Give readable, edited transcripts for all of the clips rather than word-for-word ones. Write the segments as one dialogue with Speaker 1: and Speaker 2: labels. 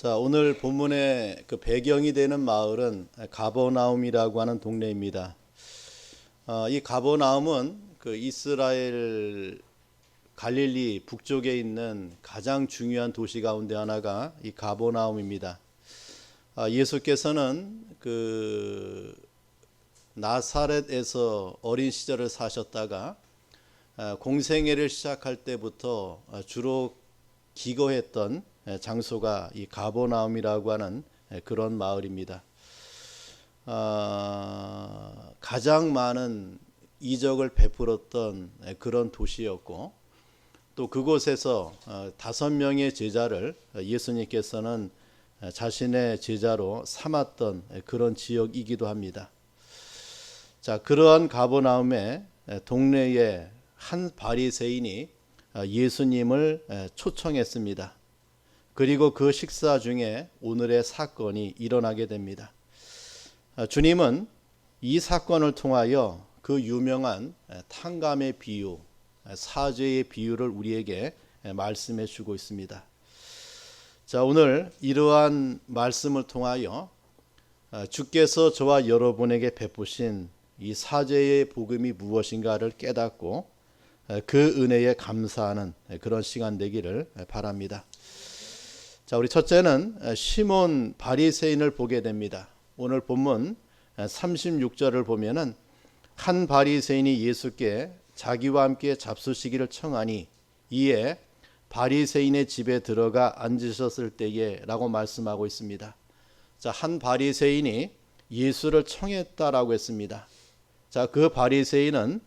Speaker 1: 자, 오늘 본문의 그 배경이 되는 마을은 가버나움이라고 하는 동네입니다. 이 가버나움은 그 이스라엘 갈릴리 북쪽에 있는 가장 중요한 도시 가운데 하나가 이 가버나움입니다. 예수께서는 그 나사렛에서 어린 시절을 사셨다가 공생애를 시작할 때부터 주로 기거했던 장소가 이 가버나움이라고 하는 그런 마을입니다. 가장 많은 이적을 베풀었던 그런 도시였고, 또 그곳에서 5명의 제자를 예수님께서는 자신의 제자로 삼았던 그런 지역이기도 합니다. 자, 그러한 가버나움의 동네에 한 바리새인이 예수님을 초청했습니다. 그리고 그 식사 중에 오늘의 사건이 일어나게 됩니다. 주님은 이 사건을 통하여 그 유명한 탕감의 비유, 사죄의 비유를 우리에게 말씀해 주고 있습니다. 자, 오늘 이러한 말씀을 통하여 주께서 저와 여러분에게 베푸신 이 사죄의 복음이 무엇인가를 깨닫고 그 은혜에 감사하는 그런 시간 되기를 바랍니다. 자, 우리 첫째는 시몬 바리새인을 보게 됩니다. 오늘 본문 36절을 보면은 한 바리새인이 예수께 자기와 함께 잡수시기를 청하니 이에 바리새인의 집에 들어가 앉으셨을 때에라고 말씀하고 있습니다. 자, 한 바리새인이 예수를 청했다라고 했습니다. 자, 그 바리새인은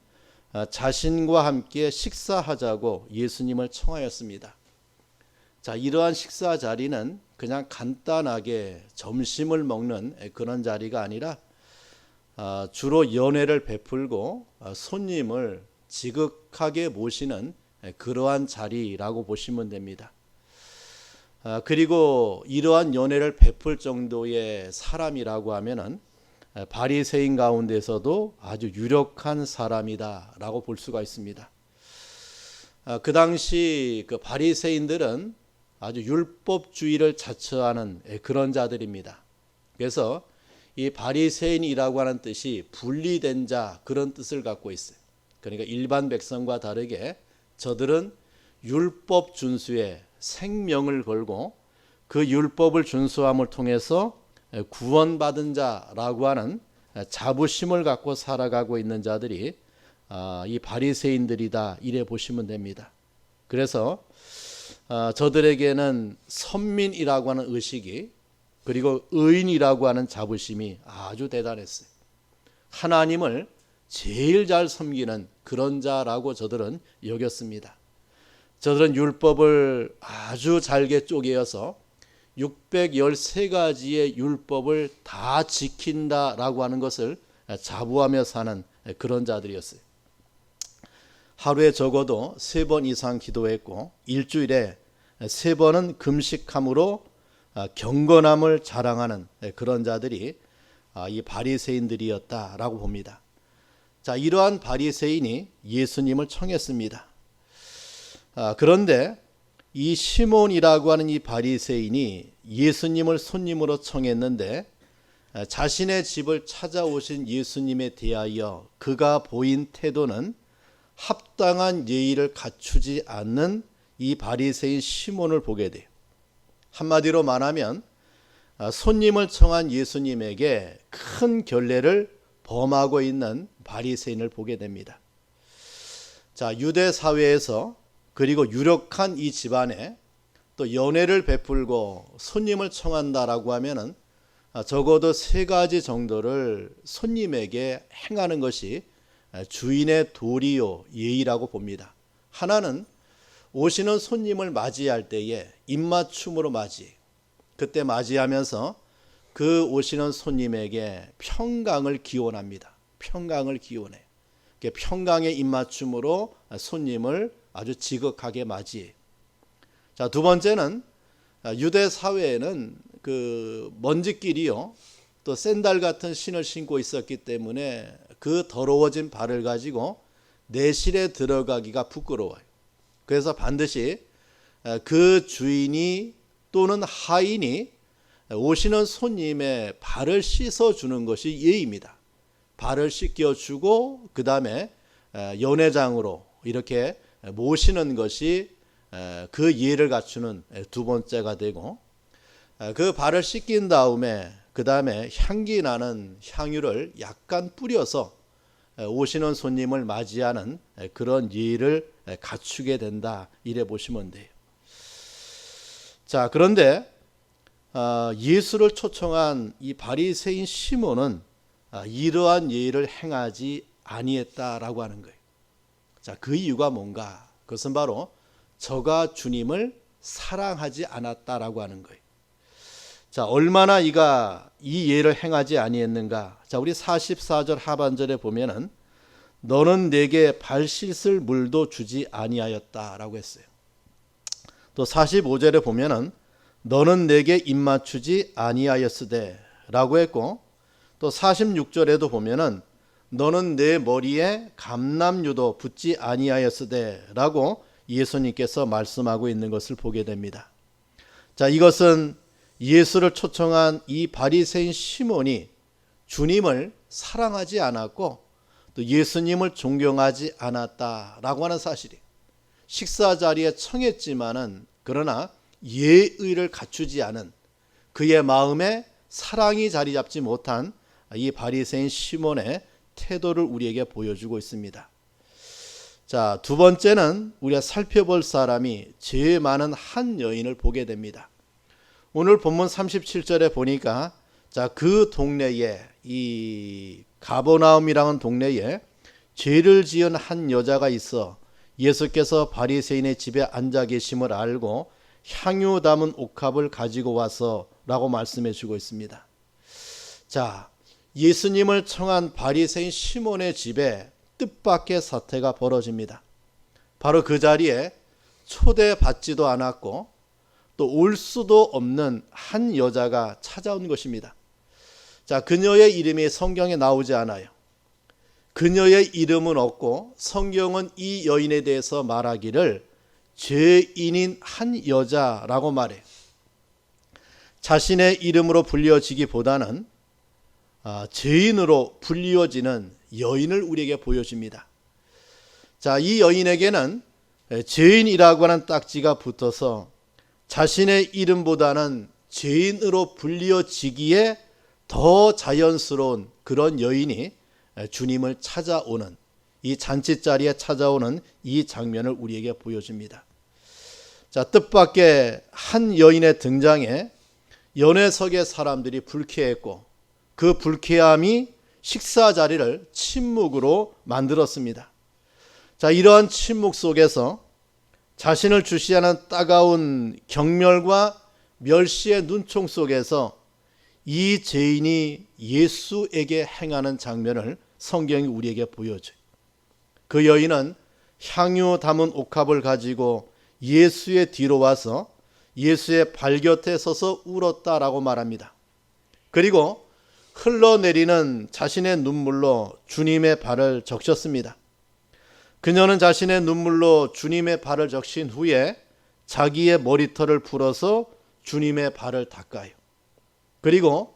Speaker 1: 자신과 함께 식사하자고 예수님을 청하였습니다. 자, 이러한 식사 자리는 그냥 간단하게 점심을 먹는 그런 자리가 아니라 주로 연회를 베풀고 손님을 지극하게 모시는 그러한 자리라고 보시면 됩니다. 그리고 이러한 연회를 베풀 정도의 사람이라고 하면은 바리새인 가운데서도 아주 유력한 사람이다라고 볼 수가 있습니다. 그 당시 그 바리새인들은 아주 율법주의를 자처하는 그런 자들입니다. 그래서 이 바리새인이라고 하는 뜻이 분리된 자, 그런 뜻을 갖고 있어요. 그러니까 일반 백성과 다르게 저들은 율법 준수에 생명을 걸고 그 율법을 준수함을 통해서 구원받은 자라고 하는 자부심을 갖고 살아가고 있는 자들이 이 바리새인들이다, 이래 보시면 됩니다. 그래서 저들에게는 선민이라고 하는 의식이, 그리고 의인이라고 하는 자부심이 아주 대단했어요. 하나님을 제일 잘 섬기는 그런 자라고 저들은 여겼습니다. 저들은 율법을 아주 잘게 쪼개어서 613가지의 율법을 다 지킨다라고 하는 것을 자부하며 사는 그런 자들이었어요. 하루에 적어도 3번 이상 기도했고 일주일에 3번은 금식함으로 경건함을 자랑하는 그런 자들이 이 바리새인들이었다라고 봅니다. 자, 이러한 바리새인이 예수님을 청했습니다. 그런데 이 시몬이라고 하는 이 바리새인이 예수님을 손님으로 청했는데 자신의 집을 찾아오신 예수님에 대하여 그가 보인 태도는 합당한 예의를 갖추지 않는 이 바리새인 시몬을 보게 돼요. 한마디로 말하면 손님을 청한 예수님에게 큰 결례를 범하고 있는 바리새인을 보게 됩니다. 자, 유대 사회에서, 그리고 유력한 이 집안에 또 연회를 베풀고 손님을 청한다라고 하면은 적어도 3가지 정도를 손님에게 행하는 것이 주인의 도리요 예의라고 봅니다. 하나는 오시는 손님을 맞이할 때에 입맞춤으로 맞이, 그때 맞이하면서 그 오시는 손님에게 평강을 기원합니다. 평강을 기원해. 평강의 입맞춤으로 손님을 아주 지극하게 맞이해. 자, 두 번째는 유대 사회에는 그 먼지길이요, 또 샌들 같은 신을 신고 있었기 때문에 그 더러워진 발을 가지고 내실에 들어가기가 부끄러워요. 그래서 반드시 그 주인이 또는 하인이 오시는 손님의 발을 씻어주는 것이 예의입니다. 발을 씻겨주고 그 다음에 연회장으로 이렇게 모시는 것이 그 예를 갖추는 두 번째가 되고, 그 발을 씻긴 다음에 그 다음에 향기 나는 향유를 약간 뿌려서 오시는 손님을 맞이하는 그런 예를 갖추게 된다, 이래 보시면 돼요. 자, 그런데 예수를 초청한 이 바리새인 시몬은 이러한 예를 행하지 아니했다라고 하는 거예요. 자, 그 이유가 뭔가? 그것은 바로 저가 주님을 사랑하지 않았다라고 하는 거예요. 자, 얼마나 이가 이 예를 행하지 아니했는가? 자, 우리 44절 하반절에 보면은 너는 내게 발 씻을 물도 주지 아니하였다라고 했어요. 또 45절에 보면은 너는 내게 입 맞추지 아니하였으되라고 했고, 또 46절에도 보면은 너는 내 머리에 감람유도 붓지 아니하였으되라고 예수님께서 말씀하고 있는 것을 보게 됩니다. 자, 이것은 예수를 초청한 이 바리새인 시몬이 주님을 사랑하지 않았고 또 예수님을 존경하지 않았다라고 하는 사실이, 식사 자리에 청했지만은 그러나 예의를 갖추지 않은 그의 마음에 사랑이 자리 잡지 못한 이 바리새인 시몬의 태도를 우리에게 보여주고 있습니다. 자, 두 번째는 우리가 살펴볼 사람이 제일 많은 한 여인을 보게 됩니다. 오늘 본문 37절에 보니까 자, 그 동네에, 이 가버나움이라는 동네에 죄를 지은 한 여자가 있어 예수께서 바리새인의 집에 앉아 계심을 알고 향유 담은 옥합을 가지고 와서 라고 말씀해 주고 있습니다. 자, 예수님을 청한 바리새인 시몬의 집에 뜻밖의 사태가 벌어집니다. 바로 그 자리에 초대받지도 않았고 또 올 수도 없는 한 여자가 찾아온 것입니다. 자, 그녀의 이름이 성경에 나오지 않아요. 그녀의 이름은 없고 성경은 이 여인에 대해서 말하기를 죄인인 한 여자라고 말해요. 자신의 이름으로 불려지기보다는 죄인으로 불리워지는 여인을 우리에게 보여줍니다. 자, 이 여인에게는 죄인이라고 하는 딱지가 붙어서 자신의 이름보다는 죄인으로 불리워지기에 더 자연스러운 그런 여인이 주님을 찾아오는, 이 잔치자리에 찾아오는 이 장면을 우리에게 보여줍니다. 자, 뜻밖의 한 여인의 등장에 연회석의 사람들이 불쾌했고 그 불쾌함이 식사 자리를 침묵으로 만들었습니다. 자, 이러한 침묵 속에서 자신을 주시하는 따가운 경멸과 멸시의 눈총 속에서 이 죄인이 예수에게 행하는 장면을 성경이 우리에게 보여줘요. 그 여인은 향유 담은 옥합을 가지고 예수의 뒤로 와서 예수의 발 곁에 서서 울었다라고 말합니다. 그리고 흘러내리는 자신의 눈물로 주님의 발을 적셨습니다. 그녀는 자신의 눈물로 주님의 발을 적신 후에 자기의 머리털을 풀어서 주님의 발을 닦아요. 그리고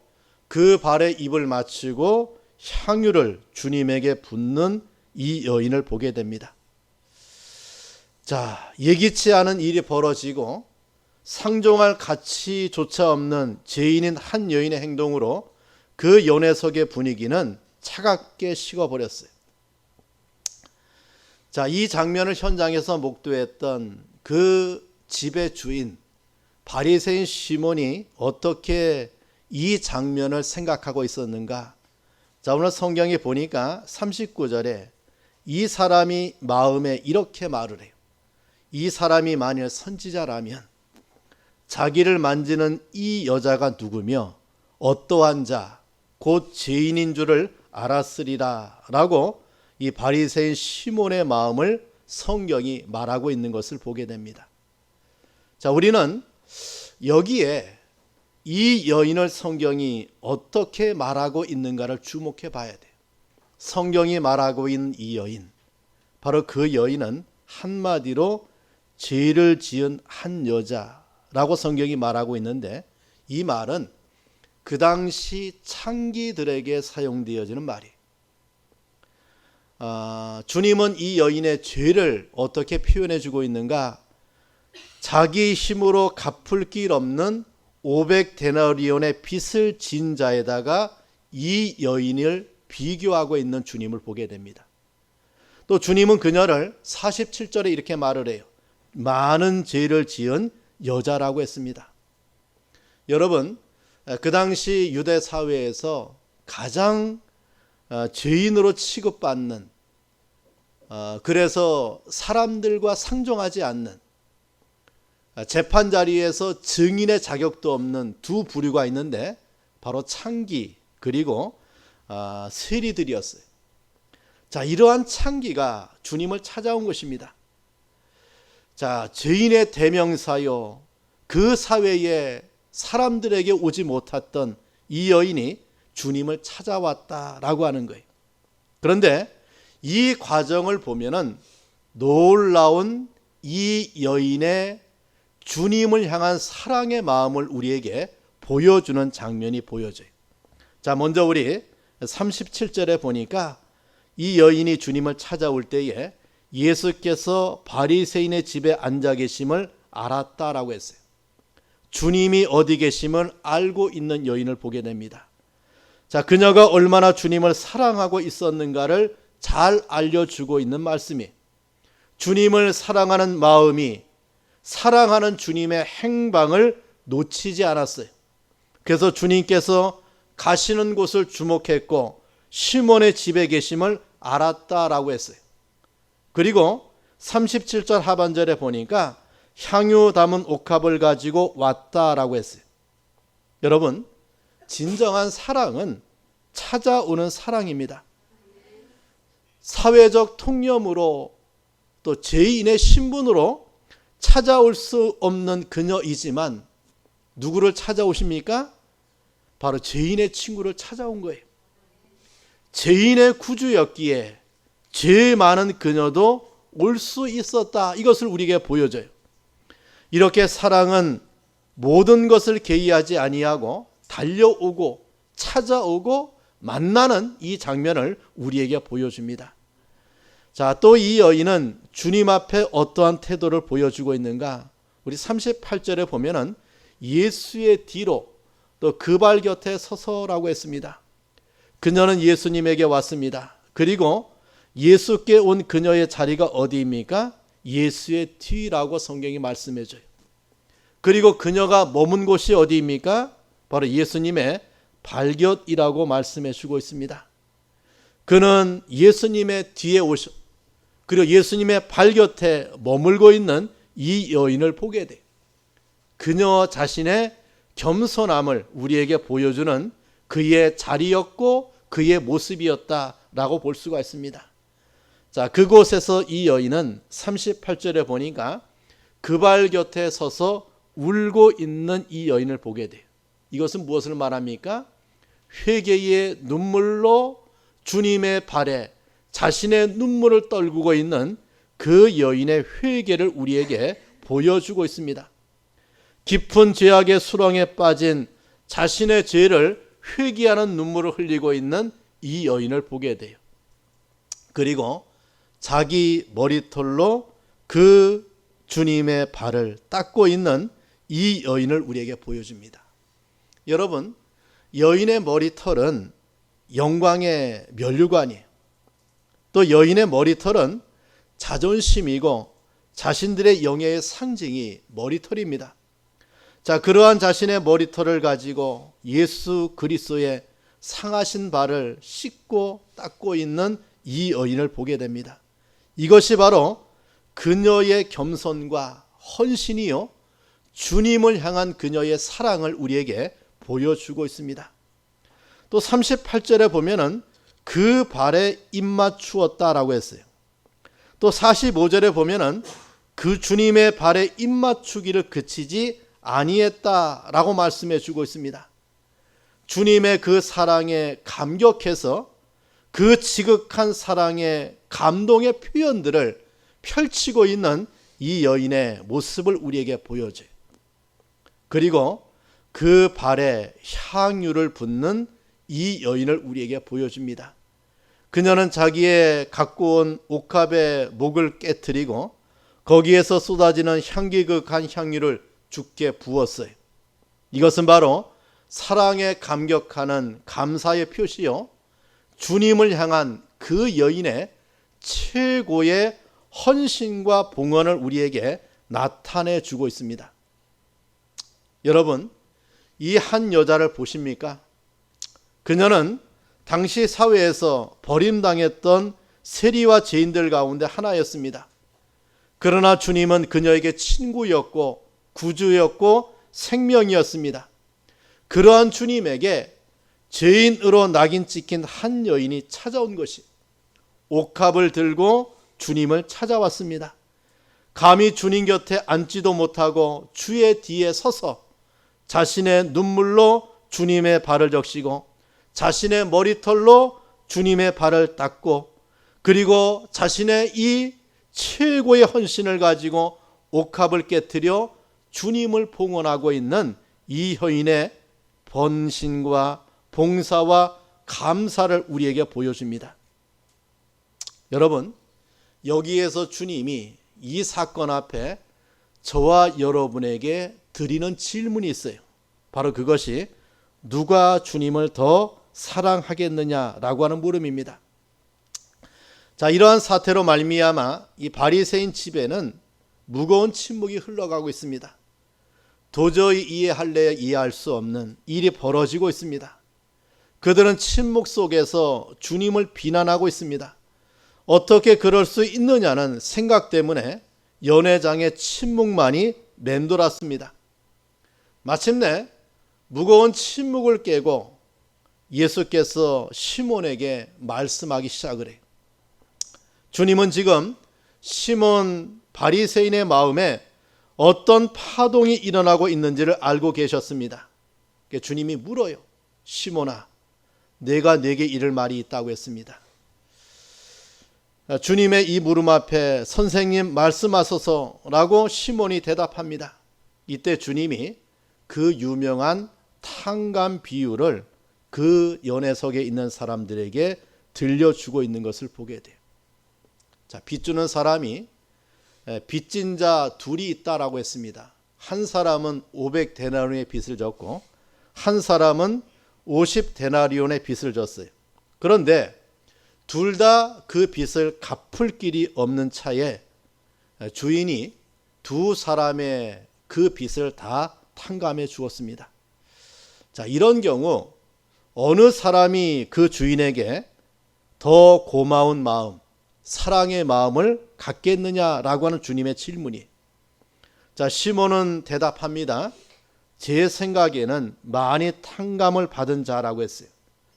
Speaker 1: 그 발에 입을 맞추고 향유를 주님에게 붓는 이 여인을 보게 됩니다. 자, 예기치 않은 일이 벌어지고 상종할 가치조차 없는 죄인인 한 여인의 행동으로 그 연회석의 분위기는 차갑게 식어버렸어요. 자, 이 장면을 현장에서 목도했던 그 집의 주인 바리새인 시몬이 어떻게 이 장면을 생각하고 있었는가? 자, 오늘 성경에 보니까 39절에 이 사람이 마음에 이렇게 말을 해요. 이 사람이 만일 선지자라면 자기를 만지는 이 여자가 누구며 어떠한 자, 곧 죄인인 줄을 알았으리라 라고 이 바리새인 시몬의 마음을 성경이 말하고 있는 것을 보게 됩니다. 자, 우리는 여기에 이 여인을 성경이 어떻게 말하고 있는가를 주목해 봐야 돼요. 성경이 말하고 있는 이 여인, 바로 그 여인은 한마디로 죄를 지은 한 여자라는 라고 성경이 말하고 있는데, 이 말은 그 당시 창기들에게 사용되어지는 말이에요. 주님은 이 여인의 죄를 어떻게 표현해 주고 있는가? 자기 힘으로 갚을 길 없는 500데나리온의 빚을 진 자에다가 이 여인을 비교하고 있는 주님을 보게 됩니다. 또 주님은 그녀를 47절에 이렇게 말을 해요. 많은 죄를 지은 여자라고 했습니다. 여러분, 그 당시 유대 사회에서 가장 죄인으로 취급받는, 그래서 사람들과 상종하지 않는, 재판 자리에서 증인의 자격도 없는 두 부류가 있는데, 바로 창기 그리고 세리들이었어요. 자, 이러한 창기가 주님을 찾아온 것입니다. 자, 죄인의 대명사요, 그 사회에 사람들에게 오지 못했던 이 여인이 주님을 찾아왔다라고 하는 거예요. 그런데 이 과정을 보면은 놀라운 이 여인의 주님을 향한 사랑의 마음을 우리에게 보여주는 장면이 보여져요. 자, 먼저 우리 37절에 보니까 이 여인이 주님을 찾아올 때에 예수께서 바리새인의 집에 앉아 계심을 알았다라고 했어요. 주님이 어디 계심을 알고 있는 여인을 보게 됩니다. 자, 그녀가 얼마나 주님을 사랑하고 있었는가를 잘 알려주고 있는 말씀이, 주님을 사랑하는 마음이 사랑하는 주님의 행방을 놓치지 않았어요. 그래서 주님께서 가시는 곳을 주목했고 시몬의 집에 계심을 알았다라고 했어요. 그리고 37절 하반절에 보니까 향유 담은 옥합을 가지고 왔다라고 했어요. 여러분, 진정한 사랑은 찾아오는 사랑입니다. 사회적 통념으로 또 죄인의 신분으로 찾아올 수 없는 그녀이지만 누구를 찾아오십니까? 바로 죄인의 친구를 찾아온 거예요. 죄인의 구주였기에 죄 많은 그녀도 올 수 있었다, 이것을 우리에게 보여줘요. 이렇게 사랑은 모든 것을 개의하지 아니하고 달려오고 찾아오고 만나는 이 장면을 우리에게 보여줍니다. 자, 또 이 여인은 주님 앞에 어떠한 태도를 보여주고 있는가? 우리 38절에 보면은 예수의 뒤로 또 그 발 곁에 서서라고 했습니다. 그녀는 예수님에게 왔습니다. 그리고 예수께 온 그녀의 자리가 어디입니까? 예수의 뒤라고 성경이 말씀해줘요. 그리고 그녀가 머문 곳이 어디입니까? 바로 예수님의 발곁이라고 말씀해 주고 있습니다. 그는 예수님의 뒤에 오셔, 그리고 예수님의 발곁에 머물고 있는 이 여인을 보게 돼요. 그녀 자신의 겸손함을 우리에게 보여주는 그의 자리였고 그의 모습이었다라고 볼 수가 있습니다. 자, 그곳에서 이 여인은 38절에 보니까 그 발 곁에 서서 울고 있는 이 여인을 보게 돼요. 이것은 무엇을 말합니까? 회개의 눈물로 주님의 발에 자신의 눈물을 떨구고 있는 그 여인의 회개를 우리에게 보여주고 있습니다. 깊은 죄악의 수렁에 빠진 자신의 죄를 회개하는 눈물을 흘리고 있는 이 여인을 보게 돼요. 그리고 자기 머리털로 그 주님의 발을 닦고 있는 이 여인을 우리에게 보여줍니다. 여러분, 여인의 머리털은 영광의 면류관이에요. 또 여인의 머리털은 자존심이고 자신들의 영예의 상징이 머리털입니다. 자, 그러한 자신의 머리털을 가지고 예수 그리스도의 상하신 발을 씻고 닦고 있는 이 여인을 보게 됩니다. 이것이 바로 그녀의 겸손과 헌신이요, 주님을 향한 그녀의 사랑을 우리에게 보여주고 있습니다. 또 38절에 보면은 그 발에 입맞추었다라고 했어요. 또 45절에 보면은 그 주님의 발에 입맞추기를 그치지 아니했다라고 말씀해 주고 있습니다. 주님의 그 사랑에 감격해서 그 지극한 사랑의 감동의 표현들을 펼치고 있는 이 여인의 모습을 우리에게 보여줘요. 그리고 그 발에 향유를 붓는 이 여인을 우리에게 보여줍니다. 그녀는 자기의 갖고 온 옥합의 목을 깨뜨리고 거기에서 쏟아지는 향기극한 향유를 주께 부었어요. 이것은 바로 사랑에 감격하는 감사의 표시요, 주님을 향한 그 여인의 최고의 헌신과 봉헌을 우리에게 나타내 주고 있습니다. 여러분, 이 한 여자를 보십니까? 그녀는 당시 사회에서 버림당했던 세리와 죄인들 가운데 하나였습니다. 그러나 주님은 그녀에게 친구였고 구주였고 생명이었습니다. 그러한 주님에게 죄인으로 낙인 찍힌 한 여인이 찾아온 것이, 옥합을 들고 주님을 찾아왔습니다. 감히 주님 곁에 앉지도 못하고 주의 뒤에 서서 자신의 눈물로 주님의 발을 적시고 자신의 머리털로 주님의 발을 닦고 그리고 자신의 이 최고의 헌신을 가지고 옥합을 깨뜨려 주님을 봉헌하고 있는 이 여인의 번신과 봉사와 감사를 우리에게 보여줍니다. 여러분, 여기에서 주님이 이 사건 앞에 저와 여러분에게 드리는 질문이 있어요. 바로 그것이 누가 주님을 더 사랑하겠느냐라고 하는 물음입니다. 자, 이러한 사태로 말미암아 이 바리새인 집에는 무거운 침묵이 흘러가고 있습니다. 도저히 이해할래야 이해할 수 없는 일이 벌어지고 있습니다. 그들은 침묵 속에서 주님을 비난하고 있습니다. 어떻게 그럴 수 있느냐는 생각 때문에 연회장의 침묵만이 맴돌았습니다. 마침내 무거운 침묵을 깨고 예수께서 시몬에게 말씀하기 시작을 해요. 주님은 지금 시몬 바리새인의 마음에 어떤 파동이 일어나고 있는지를 알고 계셨습니다. 주님이 물어요. 시몬아, 내가 네게 이를 말이 있다고 했습니다. 주님의 이 물음 앞에 선생님 말씀하소서라고 시몬이 대답합니다. 이때 주님이 그 유명한 탕감 비유를 그 연회석에 있는 사람들에게 들려주고 있는 것을 보게 돼요. 자, 빚주는 사람이 빚진 자 둘이 있다라고 했습니다. 한 사람은 500데나리온의 빚을 졌고 한 사람은 50데나리온의 빚을 졌어요. 그런데 둘 다 그 빚을 갚을 길이 없는 차에 주인이 두 사람의 그 빚을 다 탕감해 주었습니다. 자, 이런 경우 어느 사람이 그 주인에게 더 고마운 마음, 사랑의 마음을 갖겠느냐라고 하는 주님의 질문이. 자, 시몬은 대답합니다. 제 생각에는 많이 탕감을 받은 자라고 했어요.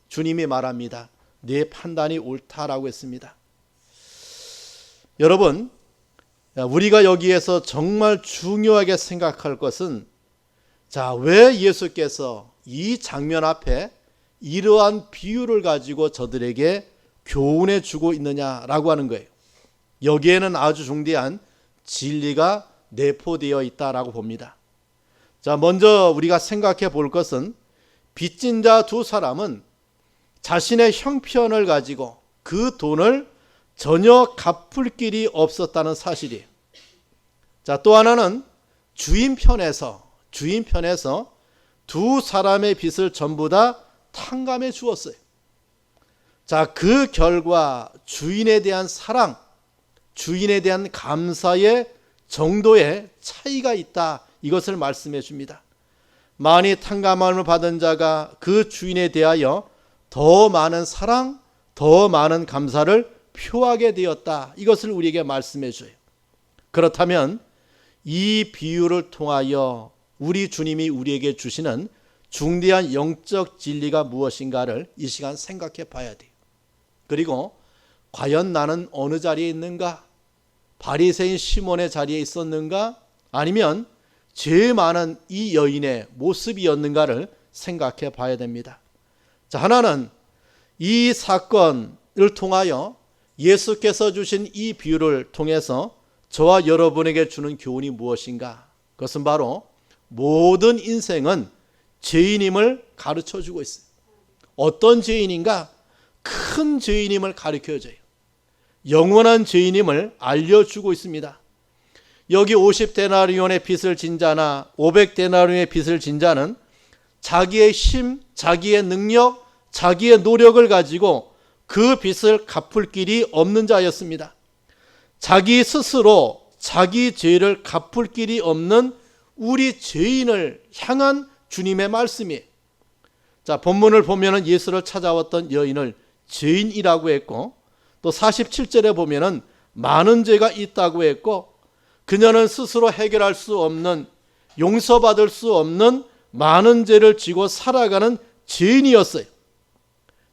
Speaker 1: 주님이 말합니다. 내 판단이 옳다라고 했습니다. 여러분, 우리가 여기에서 정말 중요하게 생각할 것은, 자, 왜 예수께서 이 장면 앞에 이러한 비유를 가지고 저들에게 교훈해 주고 있느냐라고 하는 거예요. 여기에는 아주 중대한 진리가 내포되어 있다라고 봅니다. 자, 먼저 우리가 생각해 볼 것은 빚진 자 두 사람은 자신의 형편을 가지고 그 돈을 전혀 갚을 길이 없었다는 사실이에요. 자, 또 하나는 주인 편에서 두 사람의 빚을 전부 다 탕감해 주었어요. 자, 그 결과 주인에 대한 사랑, 주인에 대한 감사의 정도의 차이가 있다. 이것을 말씀해 줍니다. 많이 탕감함을 받은 자가 그 주인에 대하여 더 많은 사랑, 더 많은 감사를 표하게 되었다. 이것을 우리에게 말씀해 줘요. 그렇다면 이 비유를 통하여 우리 주님이 우리에게 주시는 중대한 영적 진리가 무엇인가를 이 시간 생각해 봐야 돼요. 그리고 과연 나는 어느 자리에 있는가? 바리새인 시몬의 자리에 있었는가? 아니면 제일 많은 이 여인의 모습이었는가를 생각해 봐야 됩니다. 자, 하나는 이 사건을 통하여 예수께서 주신 이 비유를 통해서 저와 여러분에게 주는 교훈이 무엇인가? 그것은 바로 모든 인생은 죄인임을 가르쳐 주고 있어요. 어떤 죄인인가? 큰 죄인임을 가르쳐줘요. 영원한 죄인임을 알려주고 있습니다. 여기 50데나리온의 빚을 진 자나 500데나리온의 빚을 진 자는 자기의 힘, 자기의 능력, 자기의 노력을 가지고 그 빚을 갚을 길이 없는 자였습니다. 자기 스스로 자기 죄를 갚을 길이 없는 우리 죄인을 향한 주님의 말씀이에요. 자, 본문을 보면은 예수를 찾아왔던 여인을 죄인이라고 했고, 또 47절에 보면은 많은 죄가 있다고 했고, 그녀는 스스로 해결할 수 없는, 용서받을 수 없는 많은 죄를 지고 살아가는 죄인이었어요.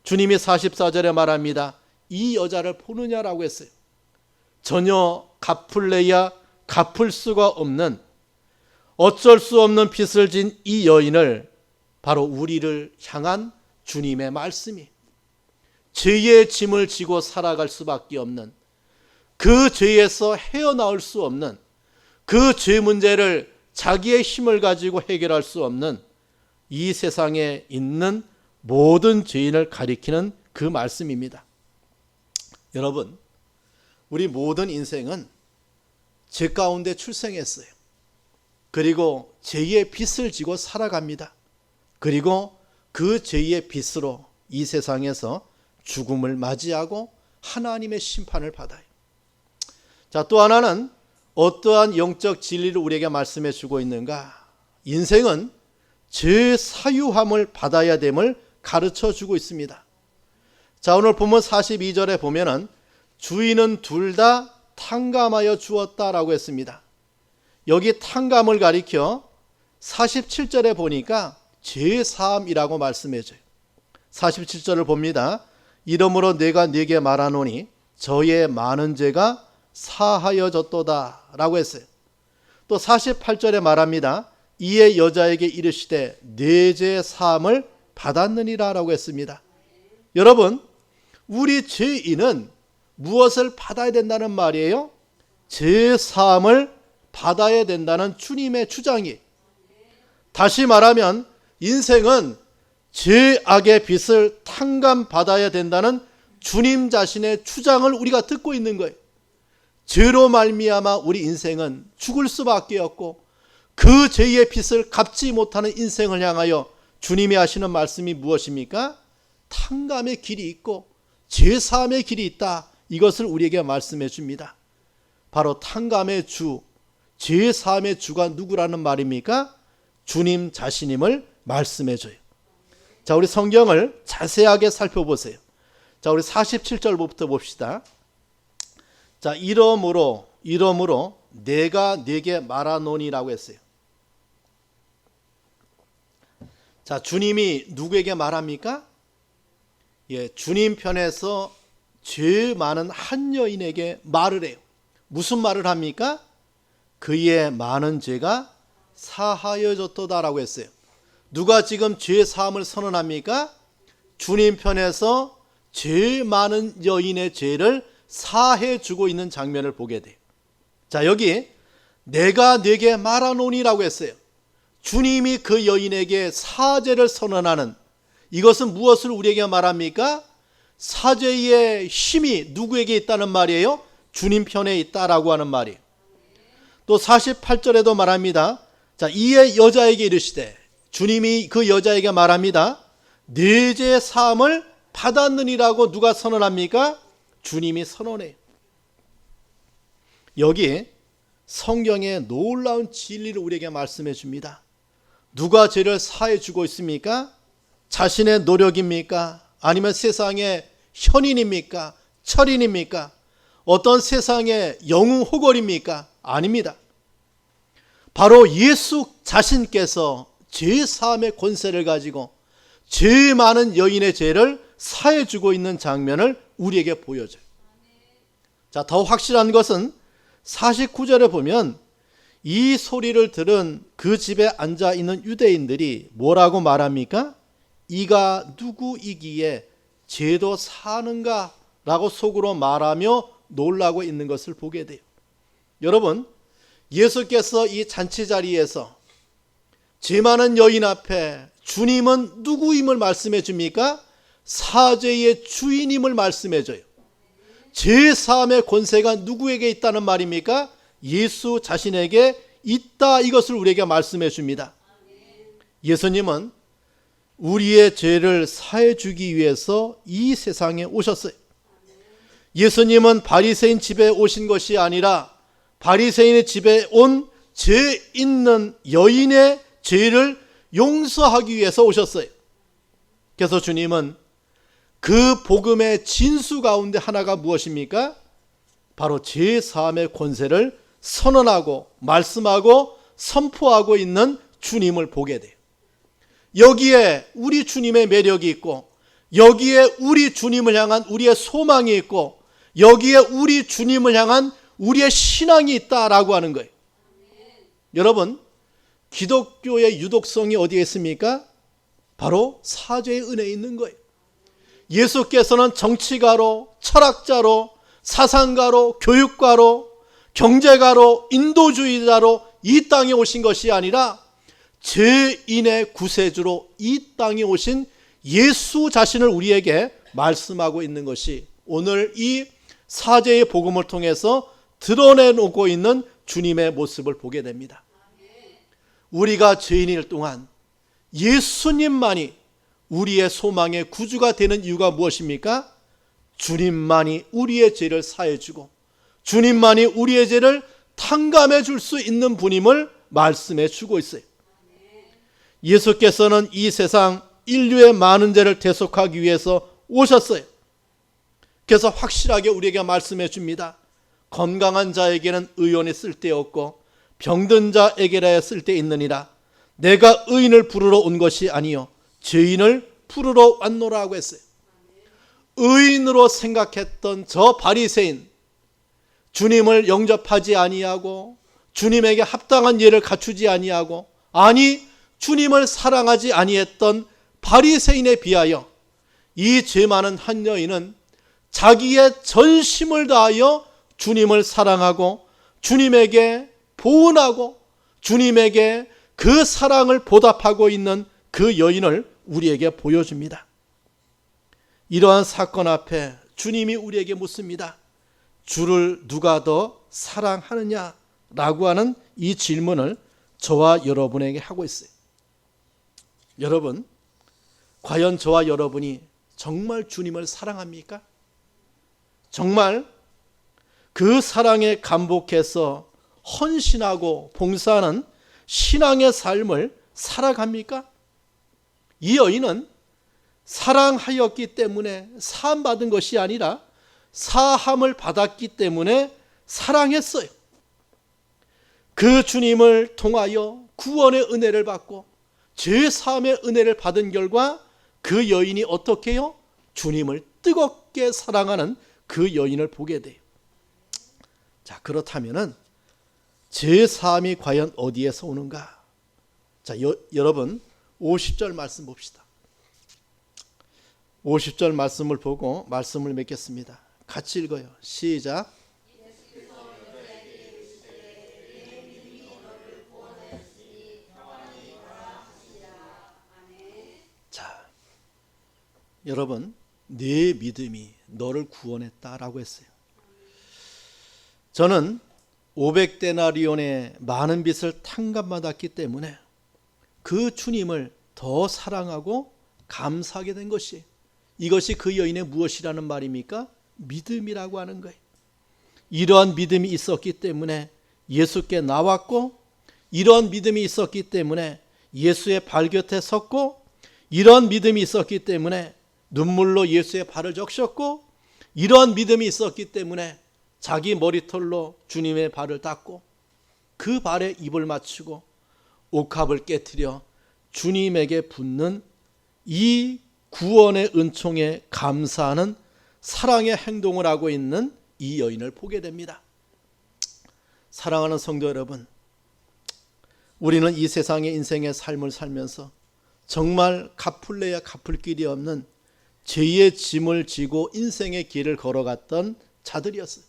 Speaker 1: 주님이 44절에 말합니다. 이 여자를 보느냐라고 했어요. 전혀 갚을래야 갚을 수가 없는, 어쩔 수 없는 빚을 진 이 여인을 바로 우리를 향한 주님의 말씀이, 죄의 짐을 지고 살아갈 수밖에 없는, 그 죄에서 헤어나올 수 없는, 그 죄 문제를 자기의 힘을 가지고 해결할 수 없는 이 세상에 있는 모든 죄인을 가리키는 그 말씀입니다. 여러분, 우리 모든 인생은 죄 가운데 출생했어요. 그리고 죄의 빚을 지고 살아갑니다. 그리고 그 죄의 빚으로 이 세상에서 죽음을 맞이하고 하나님의 심판을 받아요. 자, 또 하나는 어떠한 영적 진리를 우리에게 말씀해 주고 있는가? 인생은 죄 사유함을 받아야 됨을 가르쳐 주고 있습니다. 자, 오늘 본문 42절에 보면은 주인은 둘 다 탕감하여 주었다라고 했습니다. 여기 탕감을 가리켜 47절에 보니까 죄사함이라고 말씀해 줘요. 47절을 봅니다. 이러므로 내가 네게 말하노니 저의 많은 죄가 사하여졌도다 라고 했어요. 또 48절에 말합니다. 이에 여자에게 이르시되 네 죄 사함을 받았느니라 라고 했습니다. 여러분, 우리 죄인은 무엇을 받아야 된다는 말이에요? 죄 사함을 받아야 된다는 주님의 주장이. 다시 말하면 인생은 죄악의 빚을 탕감받아야 된다는 주님 자신의 주장을 우리가 듣고 있는 거예요. 죄로 말미암아 우리 인생은 죽을 수밖에 없고, 그 죄의 빚을 갚지 못하는 인생을 향하여 주님이 하시는 말씀이 무엇입니까? 탕감의 길이 있고 죄사함의 길이 있다. 이것을 우리에게 말씀해 줍니다. 바로 탕감의 주, 죄사함의 주가 누구라는 말입니까? 주님 자신임을 말씀해 줘요. 자, 우리 성경을 자세하게 살펴보세요. 자, 우리 47절부터 봅시다. 자, 이러므로 내가 네게 말하노니라고 했어요. 자, 주님이 누구에게 말합니까? 예, 주님 편에서 죄 많은 한 여인에게 말을 해요. 무슨 말을 합니까? 그의 많은 죄가 사하여졌도다라고 했어요. 누가 지금 죄 사함을 선언합니까? 주님 편에서 죄 많은 여인의 죄를 사해 주고 있는 장면을 보게 돼요. 자, 여기 내가 네게 말하노니라고 했어요. 주님이 그 여인에게 사죄를 선언하는, 이것은 무엇을 우리에게 말합니까? 사죄의 힘이 누구에게 있다는 말이에요? 주님 편에 있다라고 하는 말이에요. 또 48절에도 말합니다. 자, 이에 여자에게 이르시되, 주님이 그 여자에게 말합니다. 네 죄 사함을 받았느니라고 누가 선언합니까? 주님이 선언해요. 여기 성경의 놀라운 진리를 우리에게 말씀해 줍니다. 누가 죄를 사해 주고 있습니까? 자신의 노력입니까? 아니면 세상의 현인입니까? 철인입니까? 어떤 세상의 영웅 호걸입니까? 아닙니다. 바로 예수 자신께서 죄 사함의 권세를 가지고 죄 많은 여인의 죄를 사해 주고 있는 장면을 우리에게 보여줘요. 자, 더 확실한 것은 49절에 보면 이 소리를 들은 그 집에 앉아 있는 유대인들이 뭐라고 말합니까? 이가 누구이기에 죄도 사는가? 라고 속으로 말하며 놀라고 있는 것을 보게 돼요. 여러분, 예수께서 이 잔치 자리에서 죄 많은 여인 앞에 주님은 누구임을 말씀해 줍니까? 사죄의 주인임을 말씀해 줘요. 죄 사함의 권세가 누구에게 있다는 말입니까? 예수 자신에게 있다, 이것을 우리에게 말씀해 줍니다. 예수님은 우리의 죄를 사해 주기 위해서 이 세상에 오셨어요. 예수님은 바리새인 집에 오신 것이 아니라 바리새인의 집에 온 죄 있는 여인의 죄를 용서하기 위해서 오셨어요. 그래서 주님은 그 복음의 진수 가운데 하나가 무엇입니까? 바로 죄 사함의 권세를 선언하고 말씀하고 선포하고 있는 주님을 보게 돼요. 여기에 우리 주님의 매력이 있고, 여기에 우리 주님을 향한 우리의 소망이 있고, 여기에 우리 주님을 향한 우리의 신앙이 있다라고 하는 거예요. 여러분, 기독교의 유독성이 어디에 있습니까? 바로 사죄의 은혜에 있는 거예요. 예수께서는 정치가로, 철학자로, 사상가로, 교육가로, 경제가로, 인도주의자로 이 땅에 오신 것이 아니라 죄인의 구세주로 이 땅에 오신 예수 자신을 우리에게 말씀하고 있는 것이 오늘 이 사죄의 복음을 통해서 드러내놓고 있는 주님의 모습을 보게 됩니다. 우리가 죄인일 동안 예수님만이 우리의 소망의 구주가 되는 이유가 무엇입니까? 주님만이 우리의 죄를 사해주고 주님만이 우리의 죄를 탕감해 줄 수 있는 분임을 말씀해 주고 있어요. 예수께서는 이 세상 인류의 많은 죄를 대속하기 위해서 오셨어요. 그래서 확실하게 우리에게 말씀해 줍니다. 건강한 자에게는 의원이 쓸데없고 병든 자에게라야 쓸데있느니라. 내가 의인을 부르러 온 것이 아니요 죄인을 부르러 왔노라고 했어요. 의인으로 생각했던 저 바리새인, 주님을 영접하지 아니하고 주님에게 합당한 예를 갖추지 아니하고, 아니 주님을 사랑하지 아니했던 바리새인에 비하여 이 죄 많은 한 여인은 자기의 전심을 다하여 주님을 사랑하고 주님에게 보은하고 주님에게 그 사랑을 보답하고 있는 그 여인을 우리에게 보여줍니다. 이러한 사건 앞에 주님이 우리에게 묻습니다. 주를 누가 더 사랑하느냐라고 하는 이 질문을 저와 여러분에게 하고 있어요. 여러분, 과연 저와 여러분이 정말 주님을 사랑합니까? 정말 그 사랑에 감복해서 헌신하고 봉사하는 신앙의 삶을 살아갑니까? 이 여인은 사랑하였기 때문에 사함받은 것이 아니라 사함을 받았기 때문에 사랑했어요. 그 주님을 통하여 구원의 은혜를 받고 죄 사함의 은혜를 받은 결과 그 여인이 어떻게 해요? 주님을 뜨겁게 사랑하는 그 여인을 보게 돼요. 자, 그렇다면은 죄 사함이 과연 어디에서 오는가? 자, 여러분 50절 말씀 봅시다. 50절 말씀을 보고 말씀을 맺겠습니다. 같이 읽어요. 시작. 자, 여러분, 내 믿음이 너를 구원했다라고 했어요. 저는 500데나리온의 많은 빚을 탕감받았기 때문에 그 주님을 더 사랑하고 감사하게 된 것이, 이것이 그 여인의 무엇이라는 말입니까? 믿음이라고 하는 거예요. 이러한 믿음이 있었기 때문에 예수께 나왔고, 이러한 믿음이 있었기 때문에 예수의 발 곁에 섰고, 이러한 믿음이 있었기 때문에 눈물로 예수의 발을 적셨고, 이러한 믿음이 있었기 때문에 자기 머리털로 주님의 발을 닦고 그 발에 입을 맞추고 옥합을 깨트려 주님에게 붓는 이 구원의 은총에 감사하는 사랑의 행동을 하고 있는 이 여인을 보게 됩니다. 사랑하는 성도 여러분, 우리는 이 세상의 인생의 삶을 살면서 정말 갚을래야 갚을 길이 없는 죄의 짐을 지고 인생의 길을 걸어갔던 자들이었어요.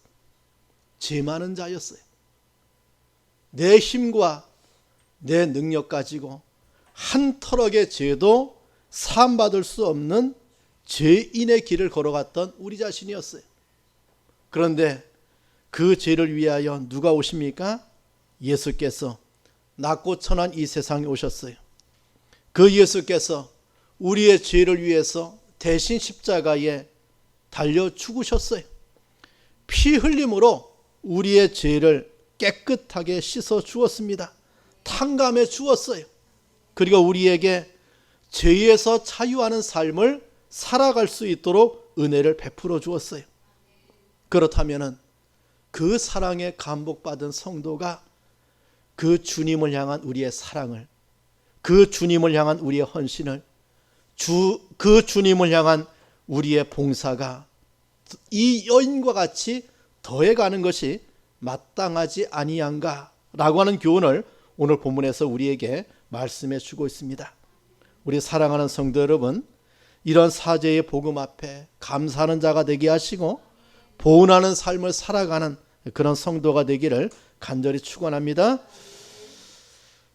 Speaker 1: 죄 많은 자였어요. 내 힘과 내 능력 가지고 한 터럭의 죄도 사함받을 수 없는 죄인의 길을 걸어갔던 우리 자신이었어요. 그런데 그 죄를 위하여 누가 오십니까? 예수께서 낮고 천한 이 세상에 오셨어요. 그 예수께서 우리의 죄를 위해서 대신 십자가에 달려 죽으셨어요. 피 흘림으로 우리의 죄를 깨끗하게 씻어 주었습니다. 탕감해 주었어요. 그리고 우리에게 죄에서 자유하는 삶을 살아갈 수 있도록 은혜를 베풀어 주었어요. 그렇다면 그 사랑에 감복받은 성도가 그 주님을 향한 우리의 사랑을, 그 주님을 향한 우리의 헌신을, 그 주님을 향한 우리의 봉사가 이 여인과 같이 더해가는 것이 마땅하지 아니한가라고 하는 교훈을 오늘 본문에서 우리에게 말씀해 주고 있습니다. 우리 사랑하는 성도 여러분, 이런 사제의 복음 앞에 감사하는 자가 되게 하시고 보은하는 삶을 살아가는 그런 성도가 되기를 간절히 축원합니다.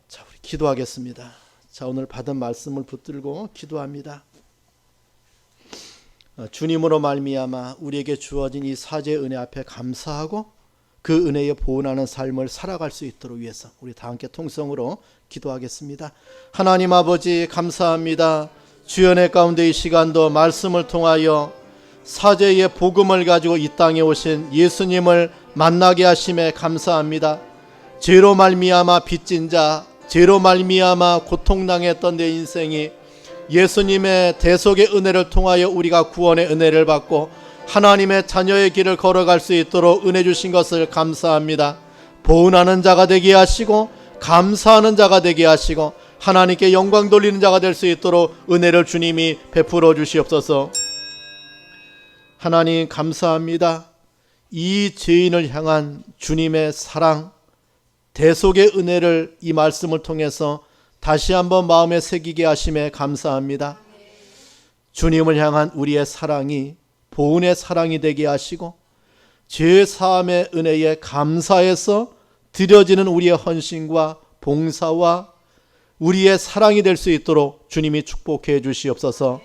Speaker 1: 자, 우리 기도하겠습니다. 자, 오늘 받은 말씀을 붙들고 기도합니다. 주님으로 말미암아 우리에게 주어진 이 사제의 은혜 앞에 감사하고 그 은혜에 보은하는 삶을 살아갈 수 있도록 위해서 우리 다 함께 통성으로 기도하겠습니다. 하나님 아버지 감사합니다. 주연의 가운데 이 시간도 말씀을 통하여 사제의 복음을 가지고 이 땅에 오신 예수님을 만나게 하심에 감사합니다. 죄로 말미암아 빚진 자, 죄로 말미암아 고통당했던 내 인생이 예수님의 대속의 은혜를 통하여 우리가 구원의 은혜를 받고 하나님의 자녀의 길을 걸어갈 수 있도록 은혜 주신 것을 감사합니다. 보은하는 자가 되게 하시고 감사하는 자가 되게 하시고 하나님께 영광 돌리는 자가 될 수 있도록 은혜를 주님이 베풀어 주시옵소서. 하나님 감사합니다. 이 죄인을 향한 주님의 사랑, 대속의 은혜를 이 말씀을 통해서 다시 한번 마음에 새기게 하심에 감사합니다. 주님을 향한 우리의 사랑이 보은의 사랑이 되게 하시고 죄 사함의 은혜에 감사해서 드려지는 우리의 헌신과 봉사와 우리의 사랑이 될 수 있도록 주님이 축복해 주시옵소서.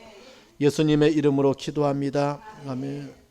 Speaker 1: 예수님의 이름으로 기도합니다. 아멘.